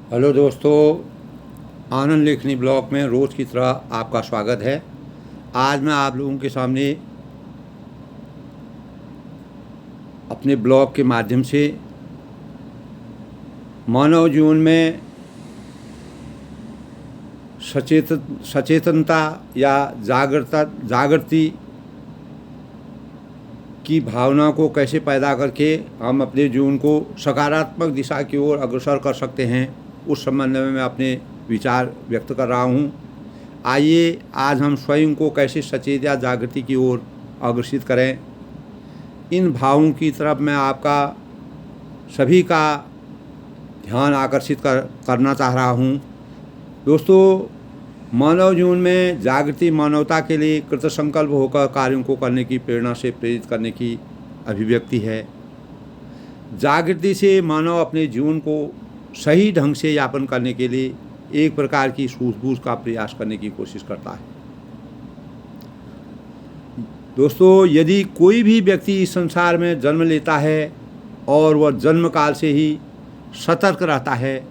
Hello दोस्तों, आनंद लेखनी blog में रोज़ की तरह आपका स्वागत है। आज मैं आप लोगों के सामने अपने ब्लॉग के माध्यम से मानव जीवन में सचेतनता या जागृति की भावना को कैसे पैदा करके हम अपने जीवन को सकारात्मक दिशा की ओर अग्रसर कर सकते हैं, उस संबंध में मैं अपने विचार व्यक्त कर रहा हूँ। आइए आज हम स्वयं को कैसे सचेत या जागृति की ओर अग्रसित करें। इन भावों की तरफ मैं आपका सभी का ध्यान आकर्षित करना चाह रहा हूँ। दोस्तों, मानव जीवन में जागृति मानवता के लिए कृतसंकल्प होकर कार्यों को करने की प्रेरणा से प्रेरित करने की अभिव्यक्ति है। जागृति से मानव अपने जीवन को सही ढंग से यापन करने के लिए एक प्रकार की सूझबूझ का प्रयास करने की कोशिश करता है। दोस्तों, यदि कोई भी व्यक्ति इस संसार में जन्म लेता है और वह जन्म काल से ही सतर्क रहता है,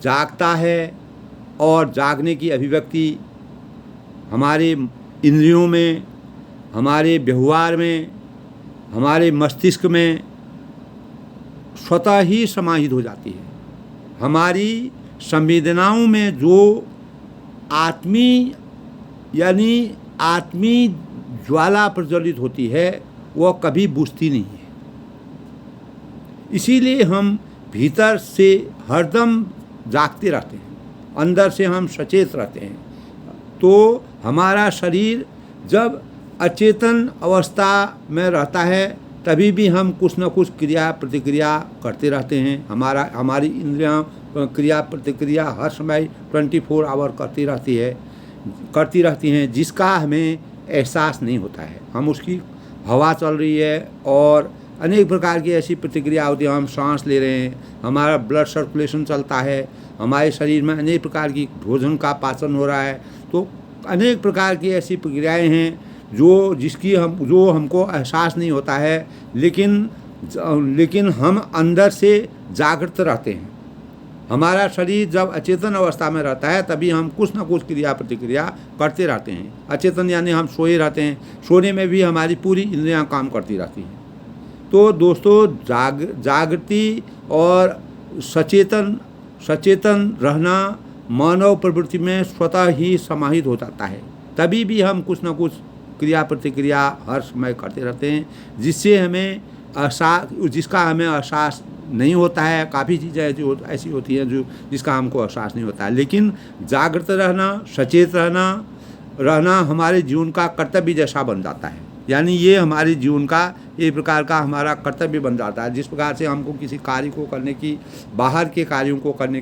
जागता है, और जागने की अभिव्यक्ति हमारे इंद्रियों में, हमारे व्यवहार में, हमारे मस्तिष्क में स्वतः ही समाहित हो जाती है। हमारी संवेदनाओं में जो आत्मी ज्वाला प्रज्वलित होती है वह कभी बुझती नहीं है। इसीलिए हम भीतर से हरदम जागते रहते हैं, अंदर से हम सचेत रहते हैं। तो हमारा शरीर जब अचेतन अवस्था में रहता है तभी भी हम कुछ न कुछ क्रिया प्रतिक्रिया करते रहते हैं। हमारी इंद्रियां क्रिया प्रतिक्रिया हर समय 24 आवर करती रहती हैं, जिसका हमें एहसास नहीं होता है। हम उसकी हवा चल रही है और अनेक प्रकार की ऐसी प्रतिक्रिया होती है। हम सांस ले रहे हैं, हमारा ब्लड सर्कुलेशन चलता है, हमारे शरीर में अनेक प्रकार की भोजन का पाचन हो रहा है। तो अनेक प्रकार की ऐसी प्रक्रियाएं हैं जो हमको एहसास नहीं होता है, लेकिन हम अंदर से जागृत रहते हैं। हमारा शरीर जब अचेतन अवस्था में रहता है तभी हम कुछ न कुछ क्रिया प्रतिक्रिया करते रहते हैं। अचेतन यानी हम सोए रहते हैं, सोने में भी हमारी पूरी इंद्रियां काम करती रहती हैं। तो दोस्तों, जागृति और सचेतन रहना मानव प्रवृत्ति में स्वतः ही समाहित हो जाता है। तभी भी हम कुछ न कुछ क्रिया प्रतिक्रिया हर समय करते रहते हैं, जिसका हमें एहसास नहीं होता है। काफ़ी चीज़ें ऐसी होती हैं जिसका हमको एहसास नहीं होता है। लेकिन जागृत रहना, सचेत रहना हमारे जीवन का कर्तव्य जैसा बन जाता है। यानी ये हमारे जीवन का एक प्रकार का हमारा कर्तव्य बन जाता है। जिस प्रकार से हमको किसी कार्य को करने की, बाहर के कार्यों को करने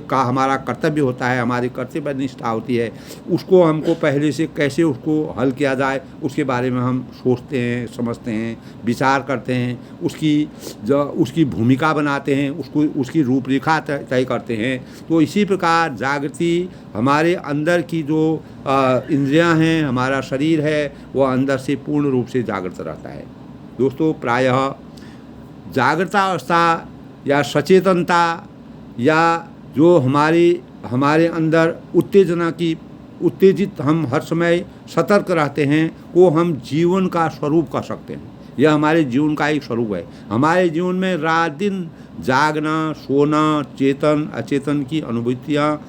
का हमारा कर्तव्य होता है, हमारी कर्तव्य निष्ठा होती है। उसको हमको पहले से कैसे उसको हल किया जाए उसके बारे में हम सोचते हैं, समझते हैं, विचार करते हैं, उसकी भूमिका बनाते हैं, उसकी रूपरेखा तय करते हैं। तो इसी प्रकार जागृति हमारे अंदर की जो इंद्रियां हैं, हमारा शरीर है, वह अंदर से पूर्ण रूप से जागृत रहता है। दोस्तों, प्रायः जागृतावस्था या सचेतनता या जो हमारे अंदर उत्तेजित हम हर समय सतर्क रहते हैं, वो हम जीवन का स्वरूप कर सकते हैं। यह हमारे जीवन का एक स्वरूप है। हमारे जीवन में रात दिन जागना, सोना, चेतन अचेतन की अनुभूतियाँ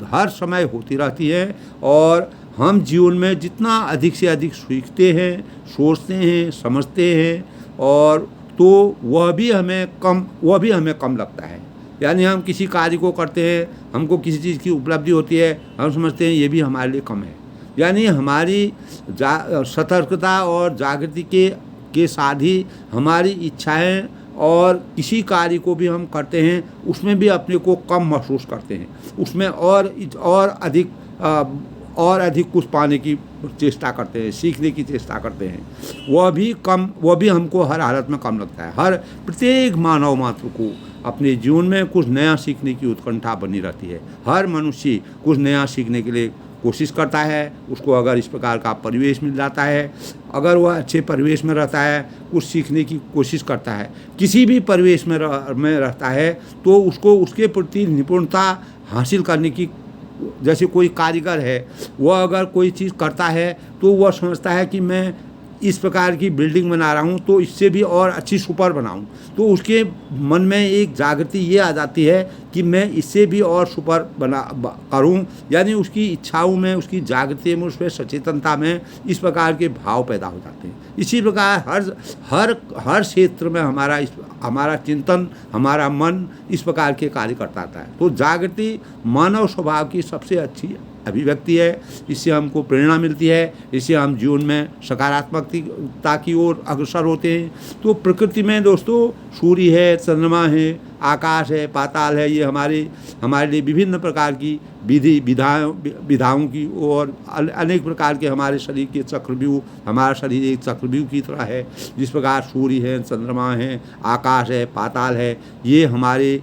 हर समय होती रहती है। और हम जीवन में जितना अधिक से अधिक सीखते हैं, सोचते हैं, समझते हैं, और तो वह भी हमें कम लगता है। यानी हम किसी कार्य को करते हैं, हमको किसी चीज़ की उपलब्धि होती है, हम समझते हैं ये भी हमारे लिए कम है। यानी हमारी सतर्कता और जागृति के साथ ही हमारी इच्छाएं और किसी कार्य को भी हम करते हैं उसमें भी अपने को कम महसूस करते हैं। उसमें और अधिक कुछ पाने की चेष्टा करते हैं, सीखने की चेष्टा करते हैं। वह भी हमको हर हालत में कम लगता है। हर प्रत्येक मानव मात्र को अपने जीवन में कुछ नया सीखने की उत्कंठा बनी रहती है। हर मनुष्य कुछ नया सीखने के लिए कोशिश करता है, उसको अगर इस प्रकार का परिवेश मिल जाता है, अगर वह अच्छे परिवेश में रहता है, कुछ सीखने की कोशिश करता है, किसी भी परिवेश में रहता है, तो उसको उसके प्रति निपुणता हासिल करने की, जैसे कोई कारीगर है, वह अगर कोई चीज़ करता है तो वह समझता है कि मैं इस प्रकार की बिल्डिंग बना रहा हूँ तो इससे भी और अच्छी सुपर बनाऊँ, तो उसके मन में एक जागृति ये आ जाती है कि मैं इससे भी और सुपर करूँ, यानी उसकी इच्छाओं में, उसकी जागृति में, उसमें सचेतनता में इस प्रकार के भाव पैदा हो जाते हैं। इसी प्रकार हर क्षेत्र में हमारा चिंतन, हमारा मन इस प्रकार के कार्य करता है। तो जागृति मानव स्वभाव की सबसे अच्छी अभिव्यक्ति है, इससे हमको प्रेरणा मिलती है, इससे हम जीवन में सकारात्मकता की ओर अग्रसर होते हैं। तो प्रकृति में दोस्तों सूर्य है, चंद्रमा है, आकाश है, पाताल है, ये हमारे लिए विभिन्न प्रकार की विधाओं की और अनेक प्रकार के हमारे शरीर के चक्रव्यूह, हमारा शरीर एक चक्रव्यूह की तरह है। जिस प्रकार सूर्य है, चंद्रमा है, आकाश है, पाताल है, ये हमारे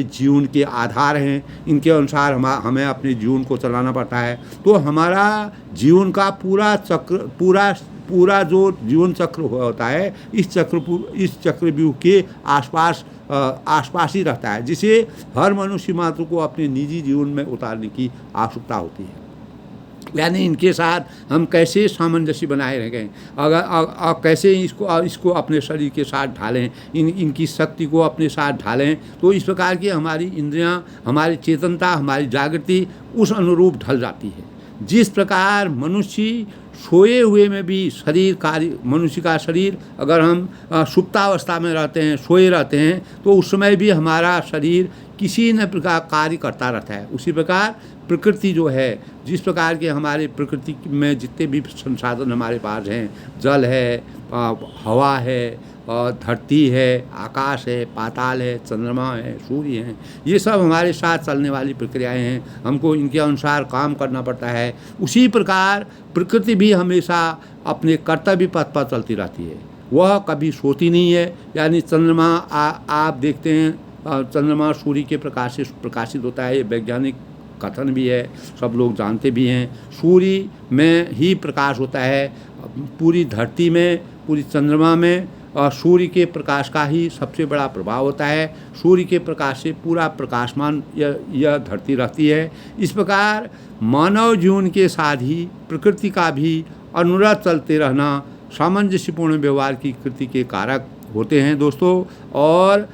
जीवन के आधार हैं। इनके अनुसार हमें अपने जीवन को चलाना पड़ता है। तो हमारा जीवन का पूरा जो जीवन चक्र होता है, इस चक्रव्यूह के आसपास ही रहता है, जिसे हर मनुष्य मात्र को अपने निजी जीवन में उतारने की आवश्यकता होती है। यानी इनके साथ हम कैसे सामंजस्य बनाए रहें, अगर कैसे इसको अपने शरीर के साथ ढालें, इनकी शक्ति को अपने साथ ढालें, तो इस प्रकार की हमारी इंद्रियां, हमारी चेतनता, हमारी जागृति उस अनुरूप ढल जाती है। जिस प्रकार मनुष्य सोए हुए में भी मनुष्य का शरीर, अगर हम सुप्तावस्था में रहते हैं, सोए रहते हैं, तो उस समय भी हमारा शरीर किसी न प्रकार कार्य करता रहता है। उसी प्रकार प्रकृति जो है, जिस प्रकार के हमारे प्रकृति में जितने भी संसाधन हमारे पास हैं, जल है, हवा है, धरती है, आकाश है, पाताल है, चंद्रमा है, सूर्य है, ये सब हमारे साथ चलने वाली प्रक्रियाएं हैं। हमको इनके अनुसार काम करना पड़ता है। उसी प्रकार प्रकृति भी हमेशा अपने कर्तव्य पथ पर चलती रहती है, वह कभी सोती नहीं है। यानी चंद्रमा आप देखते हैं, चंद्रमा सूर्य के प्रकाश से प्रकाशित होता है, ये वैज्ञानिक कथन भी है, सब लोग जानते भी हैं। सूर्य में ही प्रकाश होता है, पूरी धरती में, पूरी चंद्रमा में सूर्य के प्रकाश का ही सबसे बड़ा प्रभाव होता है। सूर्य के प्रकाश से पूरा प्रकाशमान यह धरती रहती है। इस प्रकार मानव जीवन के साथ ही प्रकृति का भी अनुरत चलते रहना सामंजस्यपूर्ण व्यवहार की कृति के कारक होते हैं दोस्तों। और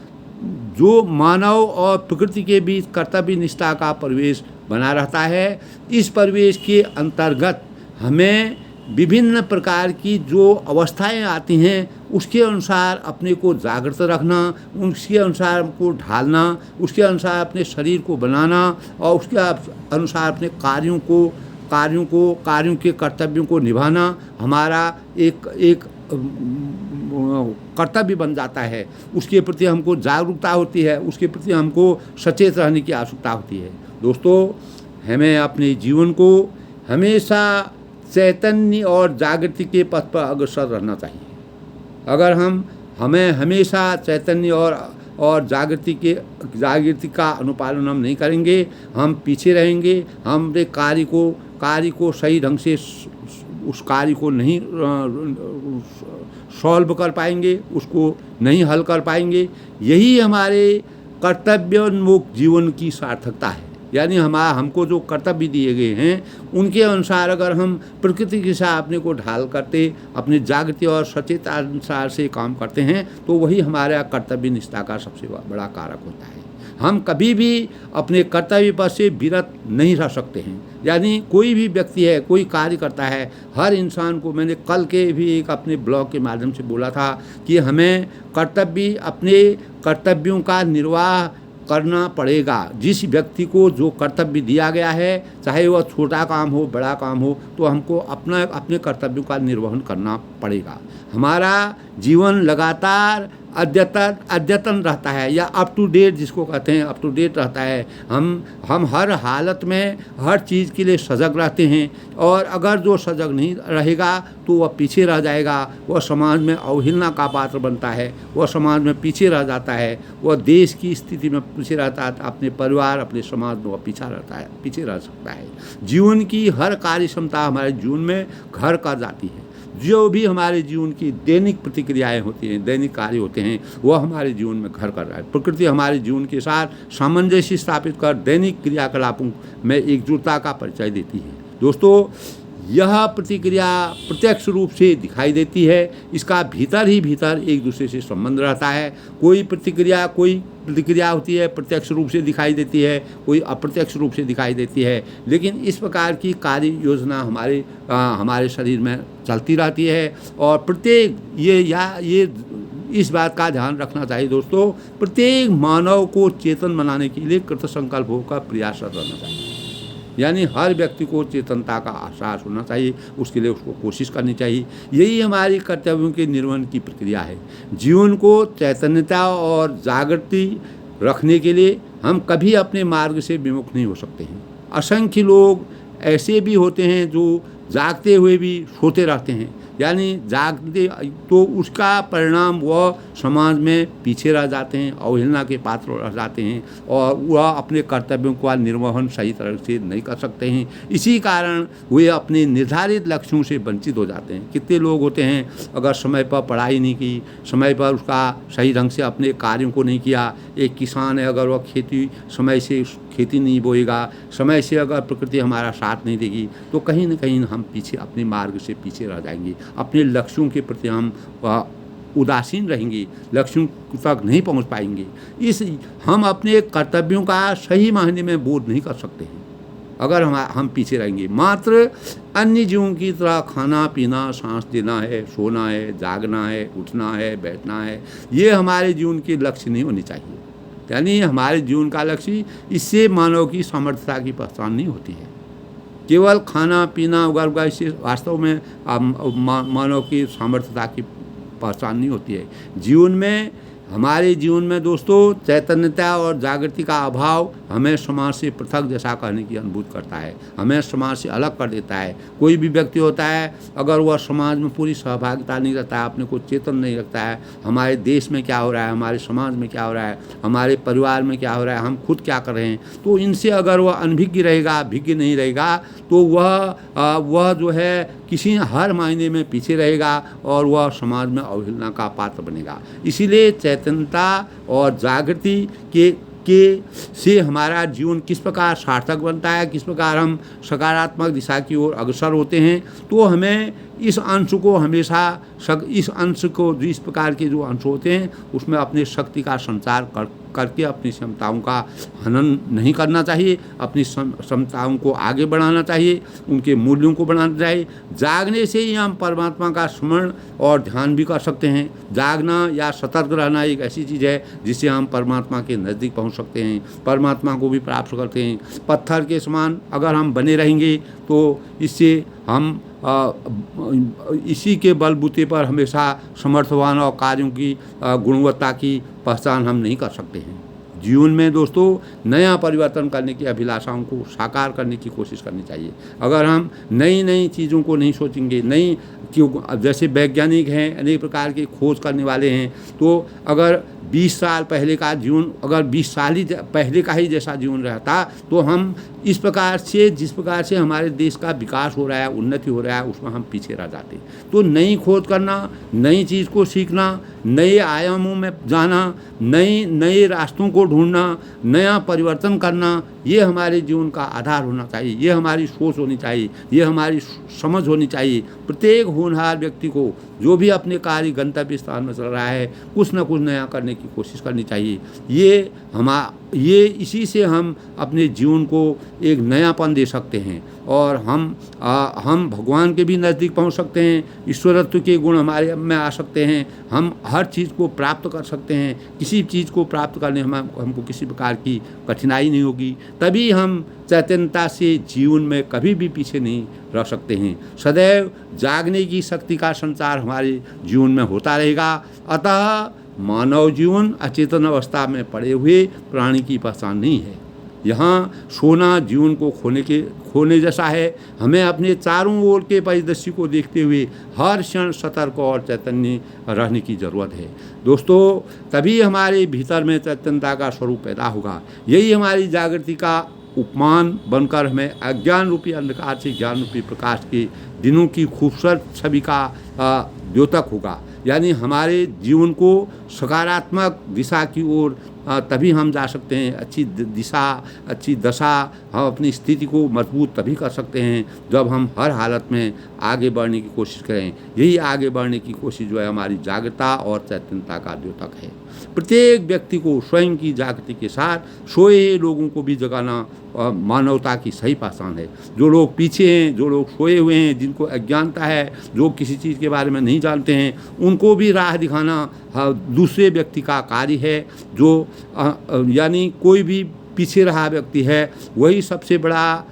जो मानव और प्रकृति के बीच कर्तव्य निष्ठा का परिवेश बना रहता है, इस परिवेश के अंतर्गत हमें विभिन्न प्रकार की जो अवस्थाएं आती हैं, उसके अनुसार अपने को जागृत रखना, उसके अनुसार को ढालना, उसके अनुसार अपने शरीर को बनाना और उसके अनुसार अपने कार्यों के कर्तव्यों को निभाना हमारा एक कर्तव्य बन जाता है। उसके प्रति हमको जागरूकता होती है, उसके प्रति हमको सचेत रहने की आवश्यकता होती है। दोस्तों, हमें अपने जीवन को हमेशा चैतन्य और जागृति के पथ पर अग्रसर रहना चाहिए। अगर हमें हमेशा चैतन्य और जागृति का अनुपालन हम नहीं करेंगे, हम पीछे रहेंगे, हम अपने कार्य को सही ढंग से उस कार्य को नहीं सॉल्व कर पाएंगे, उसको नहीं हल कर पाएंगे। यही हमारे कर्तव्योन्मुख जीवन की सार्थकता है। यानी हमको जो कर्तव्य दिए गए हैं, उनके अनुसार अगर हम प्रकृति के साथ अपने को ढाल करते, अपनी जागृति और सचेत अनुसार से काम करते हैं, तो वही हमारा कर्तव्य निष्ठा का सबसे बड़ा कारक होता है। हम कभी भी अपने कर्तव्य पर से विरत नहीं रह सकते हैं। यानी कोई भी व्यक्ति है, कोई कार्य करता है, हर इंसान को, मैंने कल के भी एक अपने ब्लॉग के माध्यम से बोला था कि हमें अपने कर्तव्यों का निर्वाह करना पड़ेगा। जिस व्यक्ति को जो कर्तव्य दिया गया है, चाहे वह छोटा काम हो, बड़ा काम हो, तो हमको अपने कर्तव्यों का निर्वहन करना पड़ेगा। हमारा जीवन लगातार अद्यतन रहता है या अप टू डेट जिसको कहते हैं, अप टू डेट रहता है। हम हर हालत में हर चीज़ के लिए सजग रहते हैं, और अगर जो सजग नहीं रहेगा तो वह पीछे रह जाएगा, वह समाज में अवहेलना का पात्र बनता है, वह समाज में पीछे रह जाता है, वह देश की स्थिति में पीछे रहता है, अपने परिवार अपने समाज में वह पीछे रह सकता है। जीवन की हर कार्य क्षमता हमारे जीवन में घर कर जाती है। जो भी हमारे जीवन की दैनिक प्रतिक्रियाएं होती हैं, दैनिक कार्य होते हैं, वह हमारे जीवन में घर कर रहा है। प्रकृति हमारे जीवन के साथ सामंजस्य स्थापित कर दैनिक क्रियाकलापों में एकजुटता का परिचय देती है। दोस्तों, यह प्रतिक्रिया प्रत्यक्ष रूप से दिखाई देती है, इसका भीतर ही भीतर एक दूसरे से संबंध रहता है। कोई प्रतिक्रिया होती है प्रत्यक्ष रूप से दिखाई देती है, कोई अप्रत्यक्ष रूप से दिखाई देती है, लेकिन इस प्रकार की कार्य योजना हमारे शरीर में चलती रहती है। और प्रत्येक ये इस बात का ध्यान रखना चाहिए दोस्तों, प्रत्येक मानव को चेतन बनाने के लिए कृतसंकल्प होकर प्रयासरत रहना चाहिए। यानी हर व्यक्ति को चेतनता का एहसास होना चाहिए, उसके लिए उसको कोशिश करनी चाहिए। यही हमारी कर्तव्यों के निर्वहन की प्रक्रिया है। जीवन को चैतन्यता और जागृति रखने के लिए हम कभी अपने मार्ग से विमुख नहीं हो सकते हैं। असंख्य लोग ऐसे भी होते हैं जो जागते हुए भी सोते रहते हैं, यानी जागते तो उसका परिणाम वह समाज में पीछे रह जाते हैं, अवहेलना के पात्र रह जाते हैं, और वह अपने कर्तव्यों का निर्वहन सही तरह से नहीं कर सकते हैं। इसी कारण वे अपने निर्धारित लक्ष्यों से वंचित हो जाते हैं। कितने लोग होते हैं, अगर समय पर पढ़ाई नहीं की, समय पर उसका सही ढंग से अपने कार्यों को नहीं किया। एक किसान है, अगर वह समय से खेती नहीं बोएगा, समय से अगर प्रकृति हमारा साथ नहीं देगी, तो कहीं ना कहीं हम अपने मार्ग से पीछे रह जाएंगे। अपने लक्ष्यों के प्रति हम उदासीन रहेंगे, लक्ष्यों तक नहीं पहुंच पाएंगे। हम अपने कर्तव्यों का सही मायने में बोध नहीं कर सकते हैं अगर हम पीछे रहेंगे। मात्र अन्य जीवों की तरह खाना पीना, सांस लेना है, सोना है, जागना है, उठना है, बैठना है, ये हमारे जीवन के लक्ष्य नहीं होने चाहिए। यानी हमारे जीवन का लक्ष्य, इससे मानव की सामर्थ्यता की पहचान नहीं होती है। केवल खाना पीना उगा इससे वास्तव में मानव की सामर्थ्यता की पहचान नहीं होती है। हमारे जीवन में दोस्तों चैतन्यता और जागृति का अभाव हमें समाज से पृथक जैसा करने की अनुभूति करता है, हमें समाज से अलग कर देता है। कोई भी व्यक्ति होता है, अगर वह समाज में पूरी सहभागिता नहीं रखता है, अपने को चेतन नहीं रखता है, हमारे देश में क्या हो रहा है, हमारे समाज में क्या हो रहा है, हमारे परिवार में क्या हो रहा है, हम खुद क्या कर रहे हैं, तो इनसे अगर वह अनभिज्ञ रहेगा, भिज्ञ नहीं रहेगा, तो वह जो है किसी हर मायने में पीछे रहेगा और वह समाज में अवहेलना का पात्र बनेगा। इसीलिए चैतन्यता और जागृति से हमारा जीवन किस प्रकार सार्थक बनता है, किस प्रकार हम सकारात्मक दिशा की ओर अग्रसर होते हैं, तो हमें इस अंश को हमेशा इस प्रकार के जो अंश होते हैं उसमें अपने शक्ति का संचार करके अपनी क्षमताओं का हनन नहीं करना चाहिए, अपनी क्षमताओं को आगे बढ़ाना चाहिए, उनके मूल्यों को बढ़ाना चाहिए। जागने से ही हम परमात्मा का स्मरण और ध्यान भी कर सकते हैं। जागना या सतर्क रहना एक ऐसी चीज़ है जिससे हम परमात्मा के नज़दीक पहुंच सकते हैं, परमात्मा को भी प्राप्त करते हैं। पत्थर के समान अगर हम बने रहेंगे तो इससे हम इसी के बलबूते पर हमेशा समर्थवान और कार्यों की गुणवत्ता की पहचान हम नहीं कर सकते हैं। जीवन में दोस्तों नया परिवर्तन करने की अभिलाषाओं को साकार करने की कोशिश करनी चाहिए। अगर हम नई चीज़ों को नहीं सोचेंगे, जैसे वैज्ञानिक हैं, अनेक प्रकार के खोज करने वाले हैं, तो अगर 20 साल पहले का जीवन, अगर 20 साल ही पहले का ही जैसा जीवन रहता, तो हम जिस प्रकार से हमारे देश का विकास हो रहा है, उन्नति हो रहा है, उसमें हम पीछे रह जाते। तो नई खोज करना, नई चीज़ को सीखना, नए आयामों में जाना, नए रास्तों को ढूंढना, नया परिवर्तन करना, ये हमारे जीवन का आधार होना चाहिए, ये हमारी सोच होनी चाहिए, ये हमारी समझ होनी चाहिए। प्रत्येक होनहार व्यक्ति को जो भी अपने कार्य गंतव्य स्थान में चल रहा है, कुछ न कुछ नया करने की कोशिश करनी चाहिए। ये ये इसी से हम अपने जीवन को एक नयापन दे सकते हैं और हम भगवान के भी नज़दीक पहुंच सकते हैं, ईश्वरत्व के गुण हमारे में आ सकते हैं, हम हर चीज़ को प्राप्त कर सकते हैं, किसी चीज़ को प्राप्त करने हमको किसी प्रकार की कठिनाई नहीं होगी। तभी हम चैतन्यता से जीवन में कभी भी पीछे नहीं रह सकते हैं। सदैव जागने की शक्ति का संचार हमारे जीवन में होता रहेगा। अतः मानव जीवन अचेतन अवस्था में पड़े हुए प्राणी की पहचान नहीं है। यहाँ सोना जीवन को खोने जैसा है। हमें अपने चारों ओर के परिदृश्य को देखते हुए हर क्षण सतर्क और चैतन्य रहने की ज़रूरत है। दोस्तों, तभी हमारे भीतर में चैतन्यता का स्वरूप पैदा होगा। यही हमारी जागृति का उपमान बनकर हमें अज्ञान रूपी अंधकार से ज्ञान रूपी प्रकाश के दिनों की खूबसूरत छवि का द्योतक होगा। यानी हमारे जीवन को सकारात्मक दिशा की ओर तभी हम जा सकते हैं। अच्छी दिशा, अच्छी दशा, हम अपनी स्थिति को मजबूत तभी कर सकते हैं जब हम हर हालत में आगे बढ़ने की कोशिश करें। यही आगे बढ़ने की कोशिश जो है हमारी जागृता और चैतन्यता का द्योतक है। प्रत्येक व्यक्ति को स्वयं की जागृति के साथ सोए लोगों को भी जगाना मानवता की सही पहचान है। जो लोग पीछे हैं, जो लोग सोए हुए हैं, जिनको अज्ञानता है, जो किसी चीज़ के बारे में नहीं जानते हैं, उनको भी राह दिखाना दूसरे व्यक्ति का कार्य है। जो यानी कोई भी पीछे रहा व्यक्ति है वही सबसे बड़ा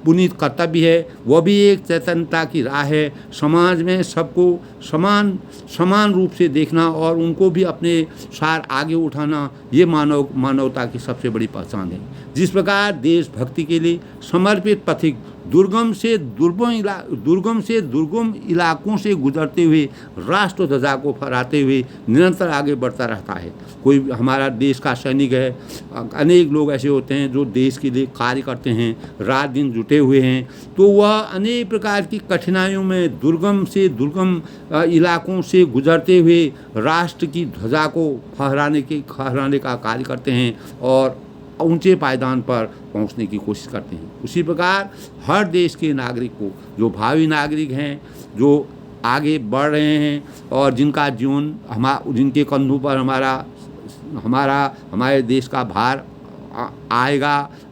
पुनीत कर्तव्य है। वह भी एक चैतन्यता की राह है। समाज में सबको समान रूप से देखना और उनको भी अपने सार आगे उठाना, ये मानवता की सबसे बड़ी पहचान है। जिस प्रकार देशभक्ति के लिए समर्पित पथिक दुर्गम से दुर्गम इलाकों से गुजरते हुए राष्ट्र ध्वजा को फहराते हुए निरंतर आगे बढ़ता रहता है। कोई हमारा देश का सैनिक है, अनेक लोग ऐसे होते हैं जो देश के लिए कार्य करते हैं, रात दिन जुटे हुए हैं, तो वह अनेक प्रकार की कठिनाइयों में दुर्गम से दुर्गम इलाकों से गुजरते हुए राष्ट्र की ध्वजा को फहराने का कार्य करते हैं और ऊंचे पायदान पर पहुंचने की कोशिश करते हैं। उसी प्रकार हर देश के नागरिक को, जो भावी नागरिक हैं, जो आगे बढ़ रहे हैं और जिनका जीवन जिनके कंधों पर हमारे देश का भार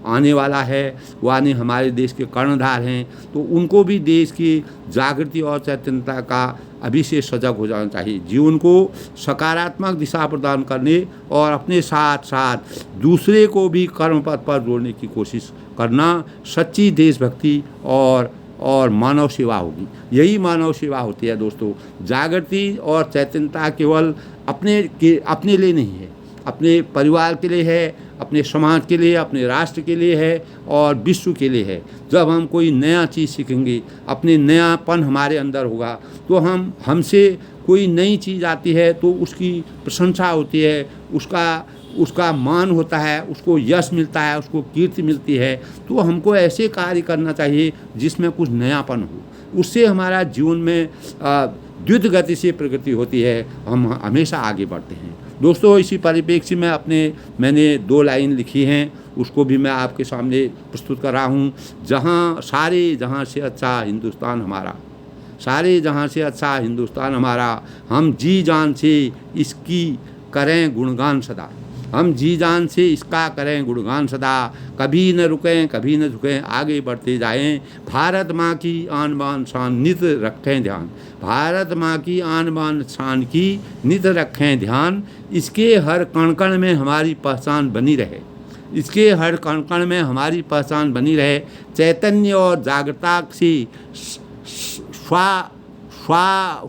आने वाला है, वाने हमारे देश के कर्णधार हैं, तो उनको भी देश की जागृति और चैतन्यता का अभी से सजग हो जाना चाहिए। जीवन को सकारात्मक दिशा प्रदान करने और अपने साथ साथ दूसरे को भी कर्म पथ पर जोड़ने की कोशिश करना सच्ची देशभक्ति और मानव सेवा होगी। यही मानव सेवा होती है दोस्तों। जागृति और चैतन्यता केवल अपने लिए नहीं है, अपने परिवार के लिए है, अपने समाज के लिए, अपने राष्ट्र के लिए है और विश्व के लिए है। जब हम कोई नया चीज़ सीखेंगे, अपने नयापन हमारे अंदर होगा, तो हमसे कोई नई चीज़ आती है तो उसकी प्रशंसा होती है, उसका मान होता है, उसको यश मिलता है, उसको कीर्ति मिलती है। तो हमको ऐसे कार्य करना चाहिए जिसमें कुछ नयापन हो। उससे हमारा जीवन में द्रुत गति से प्रगति होती है, हम हमेशा आगे बढ़ते हैं। दोस्तों, इसी परिप्रेक्ष्य में मैंने 2 लाइन लिखी हैं, उसको भी मैं आपके सामने प्रस्तुत कर रहा हूँ। सारे जहाँ से अच्छा हिंदुस्तान हमारा, सारे जहाँ से अच्छा हिंदुस्तान हमारा, हम जी जान से इसकी करें गुणगान सदा, हम जी जान से इसका करें गुणगान सदा, कभी न रुकें कभी न झुकें, आगे बढ़ते जाएं, भारत माँ की आन बान शान नित रखें ध्यान, भारत माँ की आन बान शान की नित रखें ध्यान, इसके हर कण कण में हमारी पहचान बनी रहे, इसके हर कण कण में हमारी पहचान बनी रहे। चैतन्य और जागृता से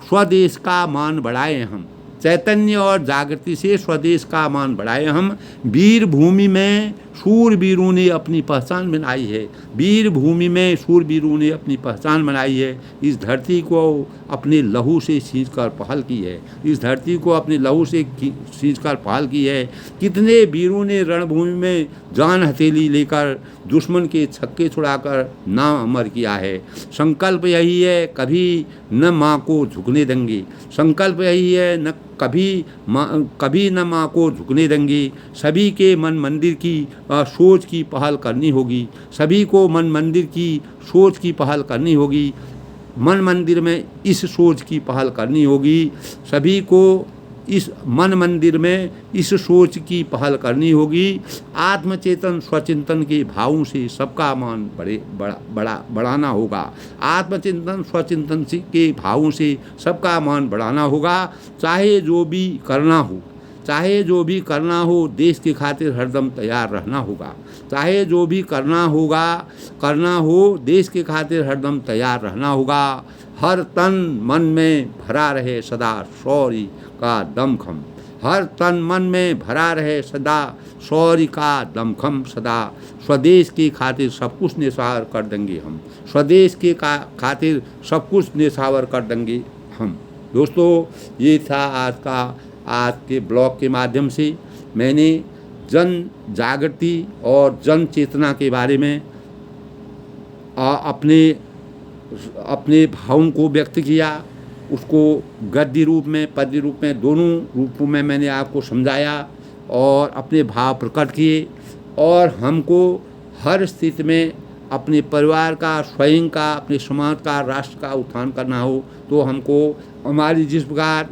स्वदेश का मान बढ़ाएं हम, चैतन्य और जागृति से स्वदेश का मान बढ़ाए हम। वीर भूमि में शूरवीरों ने अपनी पहचान बनाई है, वीर भूमि में शूरवीरों ने अपनी पहचान बनाई है। इस धरती को अपने लहू से सींच कर पहल की है, इस धरती को अपने लहू से सींच कर पहल की है। कितने वीरों ने रणभूमि में जान हथेली लेकर दुश्मन के छक्के छुड़ाकर नाम अमर किया है। संकल्प यही है, कभी न माँ को झुकने देंगे, संकल्प यही है, न कभी न माँ को झुकने देंगे। सभी के मन मंदिर की सोच की पहल करनी होगी, सभी को मन मंदिर की सोच की पहल करनी होगी, मन मंदिर में इस सोच की पहल करनी होगी। सभी को इस मन मंदिर में इस सोच की पहल करनी होगी। आत्मचेतन स्वचिंतन के भावों से सबका मान बढ़ाना होगा। आत्मचिंतन स्वचिंतन के भावों से सबका मान बढ़ाना होगा। चाहे जो भी करना हो, चाहे जो भी करना हो, देश की खातिर हरदम तैयार रहना होगा। चाहे जो भी करना हो, देश की खातिर हरदम तैयार रहना होगा। हर तन मन में भरा रहे सदा शौर्य का दमखम। हर तन मन में भरा रहे सदा शौर्य का दमखम। सदा स्वदेश की खातिर सब कुछ न्यौछावर कर देंगे हम। स्वदेश के खातिर सब कुछ न्यौछावर कर देंगे हम। दोस्तों, ये था आज के ब्लॉग के माध्यम से मैंने जन जागृति और जन चेतना के बारे में अपने भावों को व्यक्त किया। उसको गद्य रूप में, पद्य रूप में, दोनों रूपों में मैंने आपको समझाया और अपने भाव प्रकट किए। और हमको हर स्थिति में अपने परिवार का, स्वयं का, अपने समाज का, राष्ट्र का उत्थान करना हो तो हमको हमारी जिस प्रकार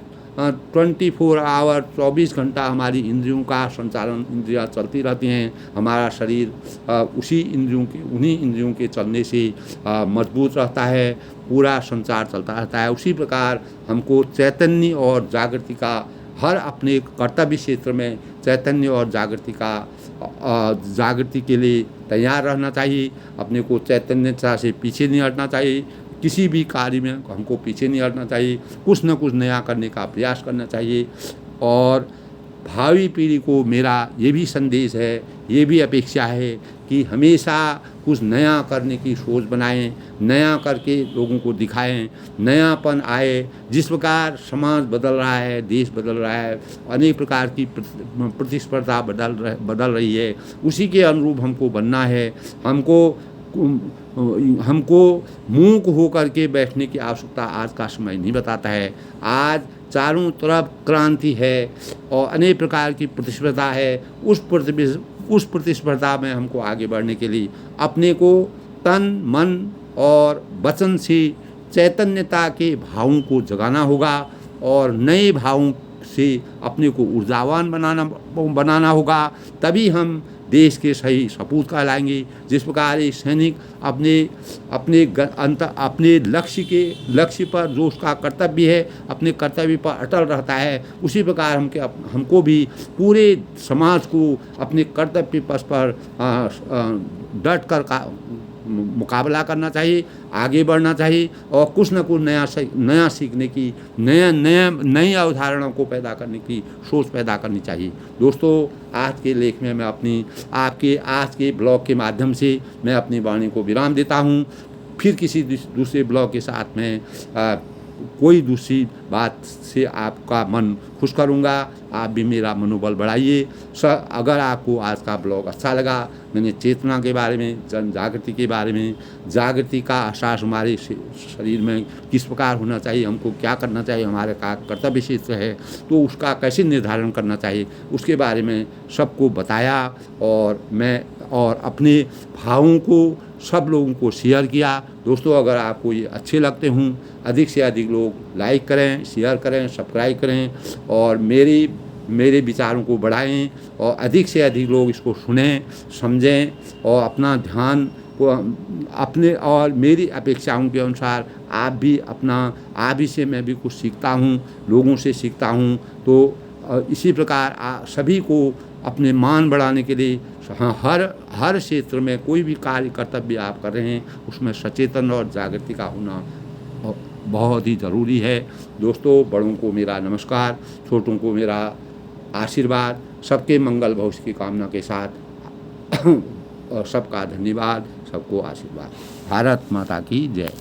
24 आवर 24 घंटा हमारी इंद्रियों का संचालन, इंद्रियां चलती रहती हैं। हमारा शरीर उन्हीं इंद्रियों के चलने से मजबूत रहता है, पूरा संचार चलता रहता है। उसी प्रकार हमको चैतन्य और जागृति का हर अपने कर्तव्य क्षेत्र में चैतन्य और जागृति के लिए तैयार रहना चाहिए। अपने को चैतन्यता से पीछे नहीं हटना चाहिए। किसी भी कार्य में हमको पीछे नहीं हटना चाहिए। कुछ न कुछ नया करने का प्रयास करना चाहिए। और भावी पीढ़ी को मेरा ये भी संदेश है, ये भी अपेक्षा है कि हमेशा कुछ नया करने की सोच बनाएं, नया करके लोगों को दिखाएं, नयापन आए। जिस प्रकार समाज बदल रहा है, देश बदल रहा है, अनेक प्रकार की प्रतिस्पर्धा बदल रही है, उसी के अनुरूप हमको बनना है। हमको मूक होकर के बैठने की आवश्यकता आज का समय नहीं बताता है। आज चारों तरफ क्रांति है और अनेक प्रकार की प्रतिस्पर्धा है। उस प्रतिस्पर्धा में हमको आगे बढ़ने के लिए अपने को तन, मन और वचन से चैतन्यता के भावों को जगाना होगा और नए भावों से अपने को ऊर्जावान बनाना होगा। तभी हम देश के सही सपूत कहलाएंगे। जिस प्रकार एक सैनिक अपने लक्ष्य पर जो उसका कर्तव्य है, अपने कर्तव्य पर अटल रहता है, उसी प्रकार हमको भी पूरे समाज को अपने कर्तव्य पथ पर डट कर मुकाबला करना चाहिए, आगे बढ़ना चाहिए और कुछ न कुछ नया सीखने की, नई अवधारणाओं को पैदा करने की सोच पैदा करनी चाहिए। दोस्तों, आज के लेख में मैं आज के ब्लॉग के माध्यम से मैं अपनी वाणी को विराम देता हूँ। फिर किसी दूसरे ब्लॉग के साथ में कोई दूसरी बात से आपका मन खुश करूँगा। आप भी मेरा मनोबल बढ़ाइए। अगर आपको आज का ब्लॉग अच्छा लगा, मैंने चेतना के बारे में, जन जागृति के बारे में, जागृति का एहसास हमारे शरीर में किस प्रकार होना चाहिए, हमको क्या करना चाहिए, हमारे का कर्तव्य क्षेत्र है तो उसका कैसे निर्धारण करना चाहिए, उसके बारे में सबको बताया और अपने भावों को सब लोगों को शेयर किया। दोस्तों, अगर आपको ये अच्छे लगते हों, अधिक से अधिक लोग लाइक करें, शेयर करें, सब्सक्राइब करें और मेरे विचारों को बढ़ाएं और अधिक से अधिक लोग इसको सुनें, समझें और अपना ध्यान को अपने और मेरी अपेक्षाओं के अनुसार आप भी से मैं भी कुछ सीखता हूँ, लोगों से सीखता हूँ। तो इसी प्रकार सभी को अपने मान बढ़ाने के लिए हर क्षेत्र में कोई भी कार्य कर्तव्य आप कर रहे हैं उसमें सचेतन और जागृति का होना बहुत ही ज़रूरी है। दोस्तों, बड़ों को मेरा नमस्कार, छोटों को मेरा आशीर्वाद, सबके मंगल भविष्य की कामना के साथ और सबका धन्यवाद, सबको आशीर्वाद। भारत माता की जय।